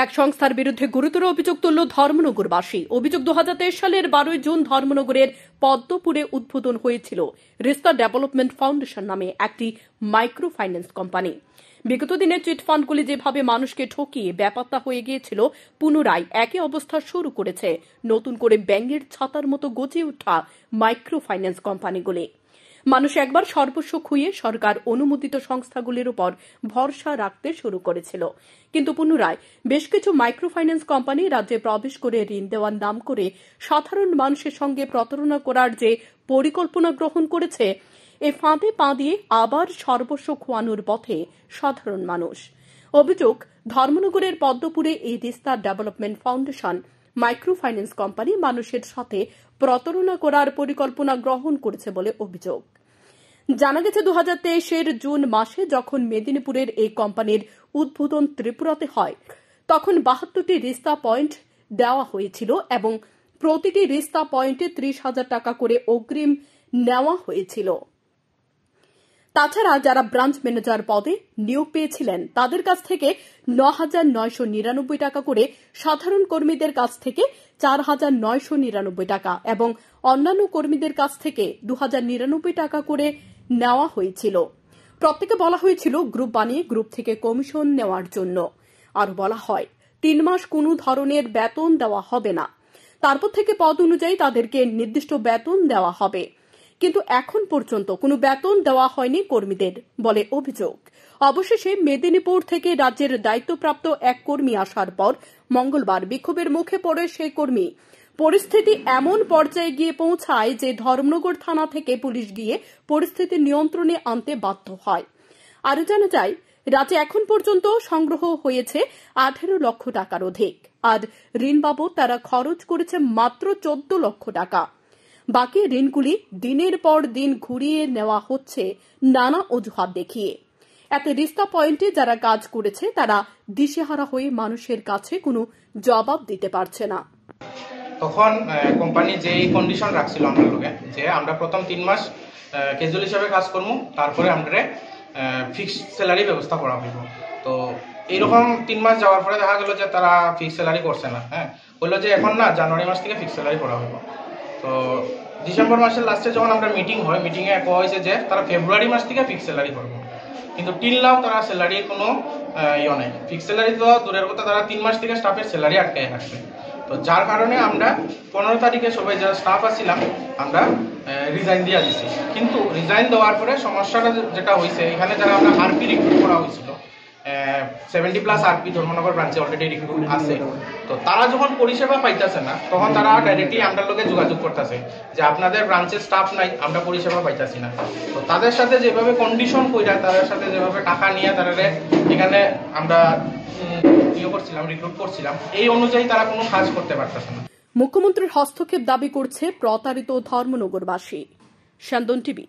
এক সংস্থার বিরুদ্ধে গুরুতর অভিযোগ তুলল ধর্মনগরবাসী। অভিযোগ 2023 সালের 12 জুন ধর্মনগরের পদ্মপুরে উদ্বোধন হয়েছিল রিস্তা ডেভেলপমেন্ট ফাউন্ডেশন নামে একটি মাইক্রো ফাইন্যান্স কোম্পানি। বিগত দিনে চিটফান্ডগুলি যেভাবে মানুষকে ঠকিয়ে বেপাত্তা হয়ে গিয়েছিল, পুনরায় একই অবস্থা শুরু করেছে নতুন করে ব্যাঙের ছাতার মতো গজিয়ে ওঠা মাইক্রো ফাইন্যান্স কোম্পানিগুলি। মানুষ একবার সর্বস্ব খুইয়ে সরকার অনুমোদিত সংস্থাগুলির উপর ভরসা রাখতে শুরু করেছিল, কিন্তু পুনরায় বেশ কিছু মাইক্রো ফাইন্যান্স কোম্পানি রাজ্যে প্রবেশ করে ঋণ দেওয়ার নাম করে সাধারণ মানুষের সঙ্গে প্রতারণা করার যে পরিকল্পনা গ্রহণ করেছে, এ ফাঁদে পা দিয়ে আবার সর্বস্ব খোয়ানোর পথে সাধারণ মানুষ। অভিযোগ, ধর্মনগরের পদ্মপুরে এই Rishta development foundation micro finance company মানুষের সাথে প্রতারণা করার পরিকল্পনা গ্রহণ করেছে বলে অভিযোগ। জানা গেছে 2023 জুন মাসে যখন মেদিনীপুরের এই কোম্পানির উদ্বোধন ত্রিপুরাতে হয়, তখন 72টি রিস্তা পয়েন্ট দেওয়া হয়েছিল এবং প্রতিটি রিস্তা পয়েন্টে 30,000 টাকা করে অগ্রিম নেওয়া হয়েছিল। তাছাড়া যারা ব্রাঞ্চ ম্যানেজার পদে নিয়োগ পেয়েছিলেন তাদের কাছ থেকে 9,999 টাকা করে, সাধারণ কর্মীদের কাছ থেকে 4,999 টাকা এবং অন্যান্য কর্মীদের কাছ থেকে 2,099 টাকা করে নেওয়া হয়েছিল। প্রত্যেকে বলা হয়েছিল গ্রুপ বানিয়ে গ্রুপ থেকে কমিশন নেওয়ার জন্য। আর বলা হয় 3 মাস কোনো ধরনের বেতন দেওয়া হবে না, তারপর থেকে পদ অনুযায়ী তাদেরকে নির্দিষ্ট বেতন দেওয়া হবে। কিন্তু এখন পর্যন্ত কোনো বেতন দেওয়া হয়নি কর্মীদের বলে অভিযোগ। অবশেষে মেদিনীপুর থেকে রাজ্যের দায়িত্বপ্রাপ্ত এক কর্মী আসার পর মঙ্গলবার বিক্ষোভের মুখে পড়ে সেই কর্মী। পরিস্থিতি এমন পর্যায়ে গিয়ে পৌঁছায় যে ধর্মনগর থানা থেকে পুলিশ গিয়ে পরিস্থিতি নিয়ন্ত্রণে আনতে বাধ্য হয়। আরও জানা যায়, রাজ্যে এখন পর্যন্ত সংগ্রহ হয়েছে 18 লক্ষ টাকার অধিক, আর ঋণ বাবদ তারা খরচ করেছে মাত্র 14 লক্ষ টাকা। বাকি ঋণগুলি দিনের পর দিন ঘুরিয়ে নেওয়া হচ্ছে নানা অজুহাত দেখিয়ে। এতে রিস্তা পয়েন্টে যারা কাজ করেছে তারা দিশেহারা হয়ে মানুষের কাছে কোনো জবাব দিতে পারছে না। তখন কোম্পানি যে কন্ডিশন রাখছিল আমরা লোকে, যে আমরা প্রথম 3 মাস ক্যাজুয়াল হিসাবে কাজ করবো, তারপরে আমরা ফিক্সড স্যালারি ব্যবস্থা করা হইব। তো এইরকম 3 মাস যাওয়ার পরে দেখা গেল যে তারা ফিক্সড স্যালারি করছে না। বললো যে এখন না, জানুয়ারি মাস থেকে ফিক্সড স্যালারি করা হইব। তো ডিসেম্বর মাসের লাস্টে যখন আমরা মিটিং হয়, মিটিংয়ে কোয়া হয়েছে যে তারা ফেব্রুয়ারি মাস থেকে ফিক্সড স্যালারি করবো, কিন্তু টিল নাও তারা স্যালারির কোনো নাই। ফিক্সড স্যালারি তো দূরের কথা, তারা 3 মাস থেকে স্টাফের স্যালারি আটকায় রাখছে। তো যার কারণে আমরা 15 তারিখে সবাই যারা স্টাফ আসছিলাম আমরা রিজাইন দিয়ে দিছি। কিন্তু রিজাইন দেওয়ার পরে সমস্যাটা যেটা হয়েছে, এখানে যারা আমরা আরপি রিক্রুট করা হয়েছিল, 70+ আরপি ধর্মনগর ব্রাঞ্চে অলরেডি রিক্রুট আছে। তো তারা যখন পরিষেবা পাইতেছে না, তখন তারা ডাইরেক্টলি আমরা লোকে যোগাযোগ করতেছে যে আপনাদের ব্রাঞ্চের স্টাফ নাই, আমরা পরিষেবা পাইতেছি না। তো তাদের সাথে যেভাবে কন্ডিশন কইরা, তাদের সাথে যেভাবে টাকা নিয়ে তারা এখানে আমরা রিক্রুট করছিলাম, এই অনুযায়ী তারা কোনো কাজ করতে পারতেছে না। মুখ্যমন্ত্রীর হস্তক্ষেপ দাবি করছে প্রতারিত ধর্মনগরবাসী। শান্তন টিভি।